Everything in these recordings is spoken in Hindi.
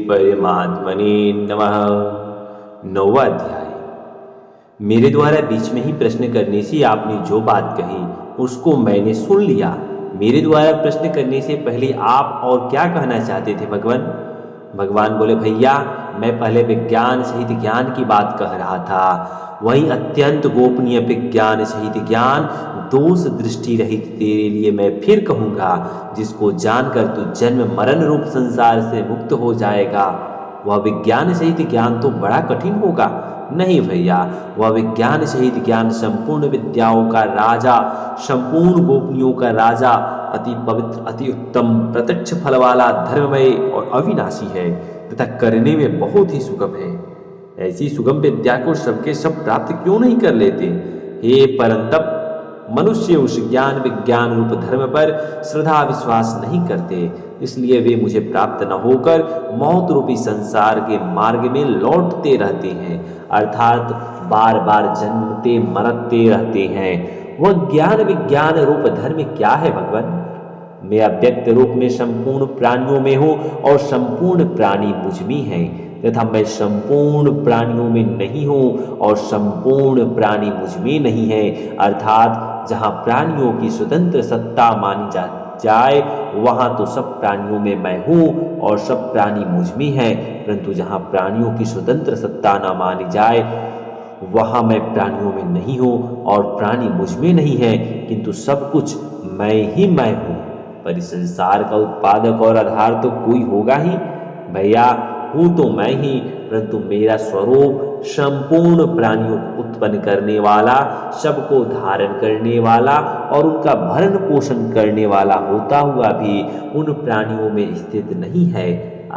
परमात्मने नमः। 9वां अध्याय। मेरे द्वारा बीच में ही प्रश्न करने से आपने जो बात कही उसको मैंने सुन लिया। मेरे द्वारा प्रश्न करने से पहले आप और क्या कहना चाहते थे भगवान? भगवान बोले, भैया मैं पहले विज्ञान सहित ज्ञान की बात कह रहा था, वही अत्यंत गोपनीय विज्ञान सहित ज्ञान दोष दृष्टि रहित तेरे लिए मैं फिर कहूँगा, जिसको जानकर तू जन्म मरण रूप संसार से मुक्त हो जाएगा। वह विज्ञान सहित ज्ञान तो बड़ा कठिन होगा। नहीं भैया, वह विज्ञान सहित ज्ञान संपूर्ण विद्याओं का राजा, संपूर्ण गोपनीयों का राजा, अति पवित्र, अति उत्तम, प्रत्यक्ष फल वाला, धर्ममय और अविनाशी है तथा करने में बहुत ही सुगम है। ऐसी सुगम विद्या को सबके सब प्राप्त क्यों नहीं कर लेते? हे परंतप, मनुष्य उस ज्ञान विज्ञान रूप धर्म पर श्रद्धा विश्वास नहीं करते, इसलिए वे मुझे प्राप्त न होकर मौत रूपी संसार के मार्ग में लौटते रहते हैं, अर्थात बार बार जन्मते मरते रहते हैं। वह ज्ञान विज्ञान रूप धर्म क्या है भगवान? मैं अव्यक्त रूप में संपूर्ण प्राणियों में हूँ और संपूर्ण प्राणी मुझ में है, तथा मैं संपूर्ण प्राणियों में नहीं हूँ और संपूर्ण प्राणी मुझ में नहीं है, अर्थात जहाँ प्राणियों की स्वतंत्र सत्ता मानी जाए वहाँ तो सब प्राणियों में मैं हूँ और सब प्राणी मुझ में है, परंतु जहाँ प्राणियों की स्वतंत्र सत्ता न मानी जाए वहाँ मैं प्राणियों में नहीं हूँ और प्राणी मुझ में नहीं है, किंतु सब कुछ मैं हूँ। पर इस संसार का उत्पादक और आधार तो कोई होगा ही। भैया हूँ तो मैं ही, परंतु मेरा स्वरूप संपूर्ण प्राणियों को उत्पन्न करने वाला, सबको धारण करने वाला और उनका भरण पोषण करने वाला होता हुआ भी उन प्राणियों में स्थित नहीं है,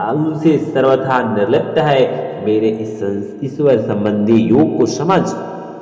उनसे सर्वथा निर्लिप्त है। मेरे इस ईश्वर संबंधी योग को समझ,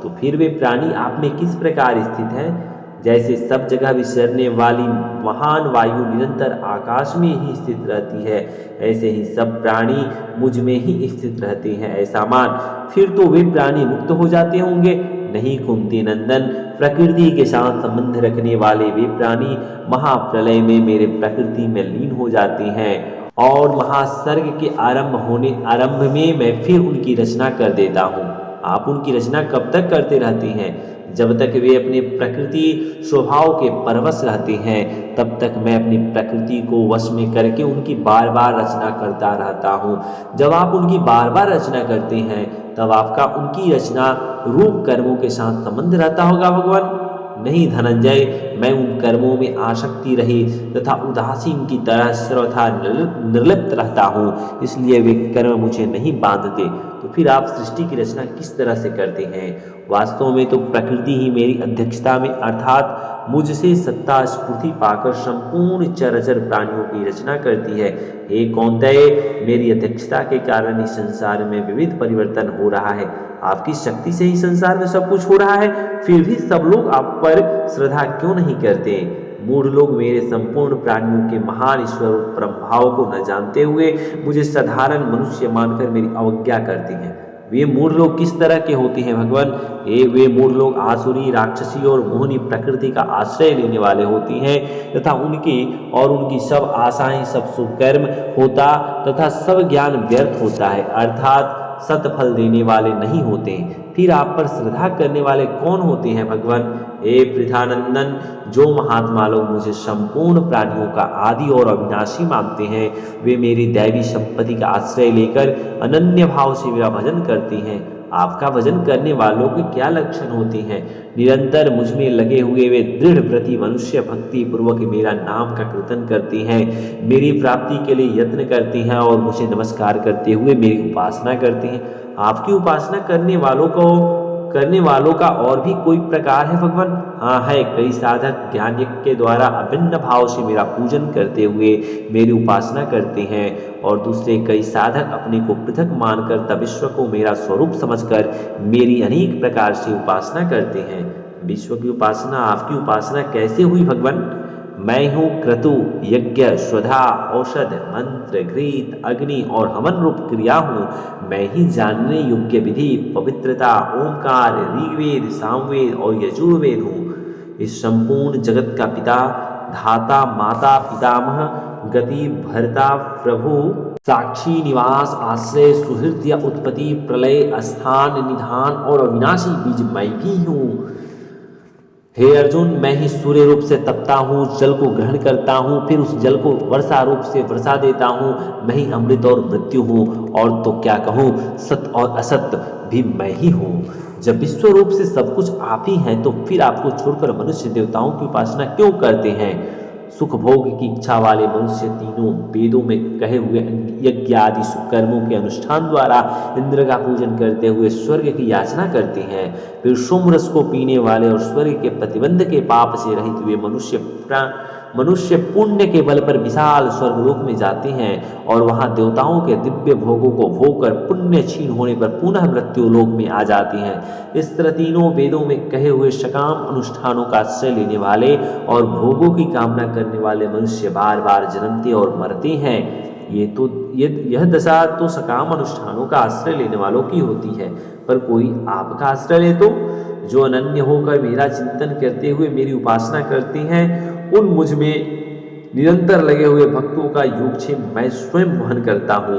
तो फिर वे प्राणी आप में किस प्रकार स्थित हैं? जैसे सब जगह विचरने वाली महान वायु निरंतर आकाश में ही स्थित रहती है, ऐसे ही सब प्राणी मुझ में ही स्थित रहते हैं, ऐसा मान। फिर तो वे प्राणी मुक्त हो जाते होंगे। नहीं कुंती नंदन, प्रकृति के साथ संबंध रखने वाले वे प्राणी महाप्रलय में मेरे प्रकृति में लीन हो जाते हैं और महासर्ग के आरंभ में मैं फिर उनकी रचना कर देता हूँ। आप उनकी रचना कब तक करते रहते हैं? जब तक वे अपने प्रकृति स्वभाव के परवश रहते हैं, तब तक मैं अपनी प्रकृति को वश में करके उनकी बार बार रचना करता रहता हूँ। जब आप उनकी बार बार रचना करते हैं, तब आपका उनकी रचना रूप कर्मों के साथ संबंध रहता होगा भगवान। नहीं धनंजय, मैं उन कर्मों में आसक्ति रही तथा उदासीन की तरह सर्वथा निर्लिप्त रहता हूँ, इसलिए वे कर्म मुझे नहीं बांधते। तो फिर आप सृष्टि की रचना किस तरह से करते हैं? वास्तव में तो प्रकृति ही मेरी अध्यक्षता में, अर्थात मुझसे सत्ता स्फूर्ति पाकर संपूर्ण चराचर प्राणियों की रचना करती है। हे कौन्तेय, मेरी अध्यक्षता के कारण इस संसार में विविध परिवर्तन हो रहा है। आपकी शक्ति से ही संसार में सब कुछ हो रहा है, फिर भी सब लोग आप पर श्रद्धा क्यों नहीं करते? मूढ़ लोग मेरे संपूर्ण प्राणियों के महान ईश्वर परम भाव को न जानते हुए मुझे साधारण मनुष्य मानकर मेरी अवज्ञा करते हैं। वे मूढ़ लोग किस तरह के होते हैं भगवान? वे मूढ़ लोग आसुरी, राक्षसी और मोहनी प्रकृति का आश्रय लेने वाले होती हैं तथा उनकी सब आशाएं, सब शुभ कर्म होता तथा सब ज्ञान व्यर्थ होता है, अर्थात सतफल देने वाले नहीं होते। फिर आप पर श्रद्धा करने वाले कौन होते हैं भगवान? हे पृथानंदन, जो महात्मा लोग मुझे संपूर्ण प्राणियों का आदि और अविनाशी मानते हैं, वे मेरी दैवी संपत्ति का आश्रय लेकर अनन्य भाव से मेरा भजन करते हैं। आपका भजन करने वालों के क्या लक्षण होते हैं? निरंतर मुझ में लगे हुए वे दृढ़ व्रती मनुष्य भक्ति पूर्वक मेरा नाम का कीर्तन करते हैं, मेरी प्राप्ति के लिए यत्न करते हैं और मुझे नमस्कार करते हुए मेरी उपासना करते हैं। आपकी उपासना करने वालों का और भी कोई प्रकार है भगवान? हाँ है, कई साधक ज्ञान यज्ञ के द्वारा अभिन्न भाव से मेरा पूजन करते हुए मेरी उपासना करते हैं और दूसरे कई साधक अपने को पृथक मानकर तब विश्व को मेरा स्वरूप समझकर मेरी अनेक प्रकार से उपासना करते हैं। विश्व की उपासना, आपकी उपासना कैसे हुई भगवान? मैं हूँ क्रतु, यज्ञ, स्वधा, औषध, मंत्र, घृत, अग्नि और हवन रूप क्रिया हूँ। मैं ही जानने योग्य विधि, पवित्रता, ओंकार, ऋग्वेद, सामवेद और यजुर्वेद हूँ। इस संपूर्ण जगत का पिता, धाता, माता, पितामह गति, भरता, प्रभु, साक्षी, निवास, आश्रय, सुहृद या उत्पत्ति, प्रलय, स्थान, निधान और अविनाशी बीज मैं भी हूँ। हे अर्जुन, मैं ही सूर्य रूप से तपता हूँ, जल को ग्रहण करता हूँ, फिर उस जल को वर्षा रूप से वर्षा देता हूँ। मैं ही अमृत और मृत्यु हूँ, और तो क्या कहूँ, सत्य और असत्य भी मैं ही हूँ। जब विश्व रूप से सब कुछ आप ही हैं, तो फिर आपको छोड़कर मनुष्य देवताओं की उपासना क्यों करते हैं? सुख भोग की इच्छा वाले मनुष्य तीनों वेदों में कहे हुए यज्ञ आदि कर्मों के अनुष्ठान द्वारा इंद्र का पूजन करते हुए स्वर्ग की याचना करते हैं। फिर सोम रस को पीने वाले और स्वर्ग के प्रतिबंध के पाप से रहित हुए मनुष्य पुण्य के बल पर विशाल स्वर्गलोक में जाते हैं और वहां देवताओं के दिव्य भोगों को भोग कर पुण्य क्षीण होने पर पुनः मृत्यु लोक में आ जाते हैं। इस तरह तीनों वेदों में कहे हुए सकाम अनुष्ठानों का आश्रय लेने वाले और भोगों की कामना करने वाले मनुष्य बार बार जन्मते और मरते हैं। यह दशा तो सकाम अनुष्ठानों का आश्रय लेने वालों की होती है, पर कोई आपका आश्रय ले तो जो अनन्य होकर मेरा चिंतन करते हुए मेरी उपासना करते हैं, उन मुझ में निरंतर लगे हुए भक्तों का योगक्षेम मैं स्वयं वहन करता हूँ।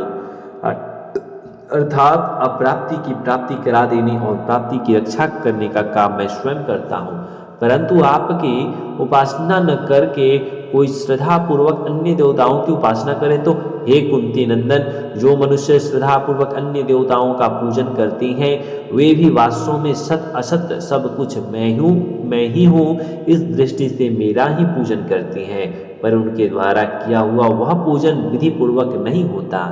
अर्थात अप्राप्ति की प्राप्ति करा देने और प्राप्ति की रक्षा करने का काम मैं स्वयं करता हूँ। परंतु आपकी उपासना न करके कोई श्रद्धा पूर्वक अन्य देवताओं की उपासना करे तो हे कुंती नंदन, जो मनुष्य श्रद्धा पूर्वक अन्य देवताओं का पूजन करते हैं वे भी वास्तव में सत असत सब कुछ मैं ही हूँ इस दृष्टि से मेरा ही पूजन करते हैं, पर उनके द्वारा किया हुआ वह पूजन विधि पूर्वक नहीं होता।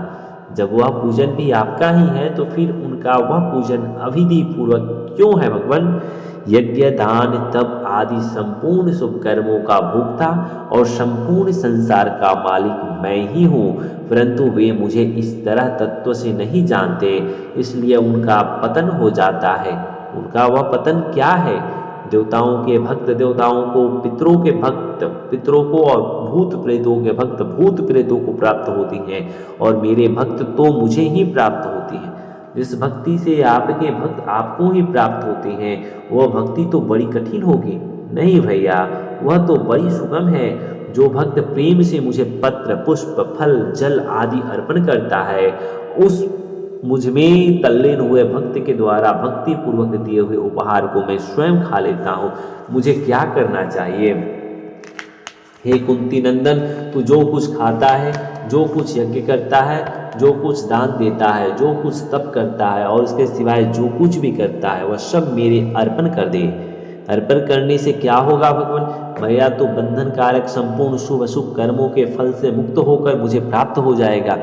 जब वह पूजन भी आपका ही है तो फिर उनका वह पूजन अविधि पूर्वक क्यों है भगवान? यज्ञ, दान, तप आदि संपूर्ण शुभ कर्मों का भोक्ता और संपूर्ण संसार का मालिक मैं ही हूँ, परंतु वे मुझे इस तरह तत्व से नहीं जानते, इसलिए उनका पतन हो जाता है। उनका वह पतन क्या है? देवताओं के भक्त देवताओं को, पितरों के भक्त पितरों को और भूत प्रेतों के भक्त भूत प्रेतों को प्राप्त होती हैं और मेरे भक्त तो मुझे ही प्राप्त होती हैं। जिस भक्ति से आपके भक्त आपको ही प्राप्त होते हैं वह भक्ति तो बड़ी कठिन होगी। नहीं भैया, वह तो बड़ी सुगम है। जो भक्त प्रेम से मुझे पत्र, पुष्प, फल, जल आदि अर्पण करता है, उस मुझ में तल्लीन हुए भक्त के द्वारा भक्ति पूर्वक दिए हुए उपहार को मैं स्वयं खा लेता हूँ। मुझे क्या करना चाहिए? हे कुंती नंदन, तू जो कुछ खाता है, जो कुछ यज्ञ करता है, जो कुछ दान देता है, जो कुछ तप करता है और इसके सिवाय जो कुछ भी करता है वह सब मेरे अर्पण कर दे। अर्पण करने से क्या होगा भगवान? भैया तो बंधन कारक संपूर्ण शुभ अशुभ कर्मों के फल से मुक्त होकर मुझे प्राप्त हो जाएगा।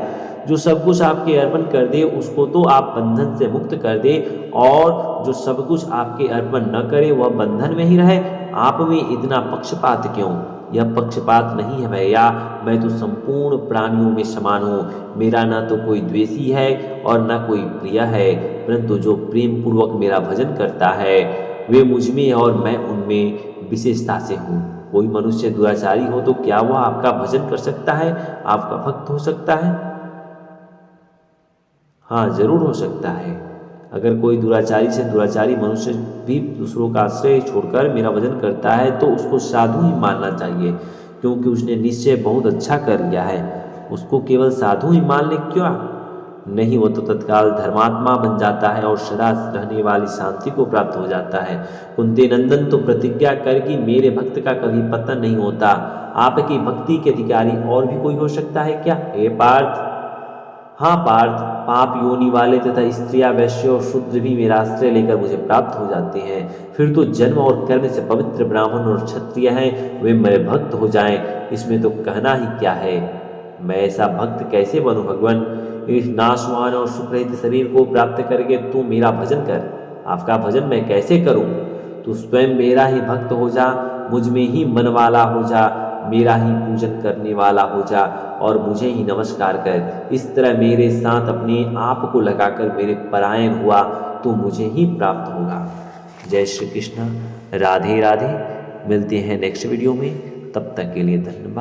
जो सब कुछ आपके अर्पण कर दे उसको तो आप बंधन से मुक्त कर दे, और जो सब कुछ आपके अर्पण न करे वह बंधन में ही रहे। आप में इतना पक्षपात क्यों? यह पक्षपात नहीं है भैया, मैं तो संपूर्ण प्राणियों में समान हूँ। मेरा ना तो कोई द्वेषी है और ना कोई प्रिय है, परंतु जो प्रेम पूर्वक मेरा भजन करता है वे मुझ में और मैं उनमें विशेषता से हूँ। कोई मनुष्य दुराचारी हो तो क्या वह आपका भजन कर सकता है, आपका भक्त हो सकता है? हाँ, जरूर हो सकता है। अगर कोई दुराचारी से दुराचारी मनुष्य भी दूसरों का आश्रय छोड़कर मेरा भजन करता है तो उसको साधु ही मानना चाहिए, क्योंकि उसने निश्चय बहुत अच्छा कर लिया है। उसको केवल साधु ही मान ले क्यों? नहीं, वो तो तत्काल धर्मात्मा बन जाता है और सदा रहने वाली शांति को प्राप्त हो जाता है। कुंती नंदन, तो प्रतिज्ञा कर कि मेरे भक्त का कभी पतन नहीं होता। आपकी भक्ति के अधिकारी और भी कोई हो सकता है क्या? हे पार्थ, हाँ पार्थ, पाप योनि वाले तथा स्त्रियां, वैश्य और शूद्र भी मेरा आश्रय लेकर मुझे प्राप्त हो जाते हैं। फिर तो जन्म और कर्म से पवित्र ब्राह्मण और क्षत्रिय हैं वे मेरे भक्त हो जाएं, इसमें तो कहना ही क्या है। मैं ऐसा भक्त कैसे बनूं भगवान? इस नाशवान और सुखरहित शरीर को प्राप्त करके तू मेरा भजन कर। आपका भजन मैं कैसे करूं? तू स्वयं मेरा ही भक्त हो जा, मुझ में ही मन वाला हो जा, मेरा ही पूजन करने वाला हो जा और मुझे ही नमस्कार कर। इस तरह मेरे साथ अपने आप को लगाकर मेरे परायण हुआ तो मुझे ही प्राप्त होगा। जय श्री कृष्ण, राधे राधे। मिलते हैं नेक्स्ट वीडियो में, तब तक के लिए धन्यवाद।